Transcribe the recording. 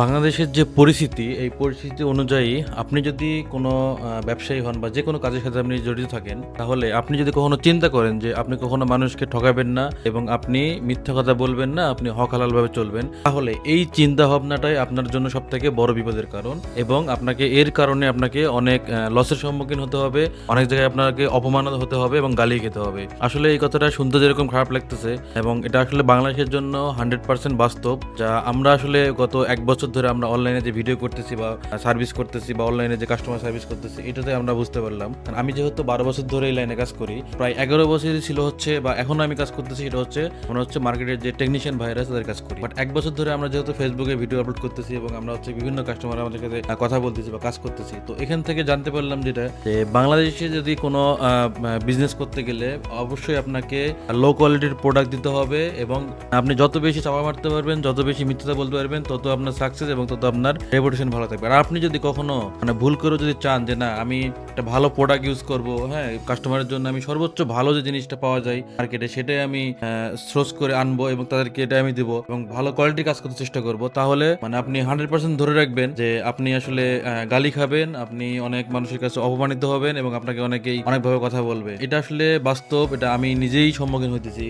বাংলাদেশের যে পরিস্থিতি, এই পরিস্থিতি অনুযায়ী আপনি যদি কোনো ব্যবসায়ী হন বা যেকোনো কাজের সাথে আপনি জড়িত থাকেন, তাহলে আপনি যদি কখনো চিন্তা করেন যে আপনি কখনো মানুষকে ঠকাবেন না এবং আপনি মিথ্যা কথা বলবেন না, আপনি হক হালালভাবে চলবেন, তাহলে এই চিন্তা ভাবনাটাই আপনার জন্য সবথেকে বড় বিপদের কারণ এবং আপনাকে এর কারণে আপনাকে অনেক লসের সম্মুখীন হতে হবে, অনেক জায়গায় আপনাকে অপমানিত হতে হবে এবং গালি খেতে হবে। আসলে এই কথাটা শুনতে যেরকম খারাপ লাগতেছে এবং এটা আসলে বাংলাদেশের জন্য 100% বাস্তব, যা আমরা আসলে গত 1 বছর ধরে আমরা অনলাইনে যে ভিডিও করতেছি বা সার্ভিস করতেছি বা অনলাইনে যে কাস্টমার সার্ভিস করতেছি, এটাতে আমরা বুঝতে পারলাম। কারণ আমি যেহেতু 12 বছর ধরে এই লাইনে কাজ করি, প্রায় 11 বছরই ছিল হচ্ছে বা এখনো আমি কাজ করতেছি, এটা হচ্ছে মনে হচ্ছে মার্কেটের যে টেকনিশিয়ান ভাইরা তাদের কাজ করি। বাট 1 বছর ধরে আমরা যেহেতু ফেসবুকে ভিডিও আপলোড করতেছি এবং আমরা হচ্ছে বিভিন্ন কাস্টমার আমাদের সাথে কথা বলতেছি বা কাজ করতেছি, তো এখান থেকে জানতে পারলাম যেটা যে বাংলাদেশে যদি কোনো বিজনেস করতে গেলে অবশ্যই আপনাকে লো কোয়ালিটির প্রোডাক্ট দিতে হবে এবং আপনি যত বেশি চাপা মারতে পারবেন, যত বেশি মিথ্যাটা বলতে পারবেন, তত আপনার সাকসেস এবং তত আপনার রেপুটেশন ভালো থাকবে। আর আপনি যদি কখনো ভুল করে যদি চান যে না আমি একটা ভালো প্রোডাক্ট ইউজ করব, হ্যাঁ কাস্টমারের জন্য আমি সর্বোচ্চ ভালো যে জিনিসটা পাওয়া যায় মার্কেটে সেটাই আমি সোর্স করে আনবো এবং তাদেরকে এটা আমি দিব এবং ভালো কোয়ালিটি কাজ করতে চেষ্টা করব, তাহলে আপনি 100% ধরে রাখবেন যে আপনি আসলে গালি খাবেন, আপনি অনেক মানুষের কাছে অপমানিত হবেন এবং আপনাকে অনেকেই অনেকভাবে কথা বলবে। এটা আসলে বাস্তব, এটা আমি নিজেই সম্মুখীন হইতেছি।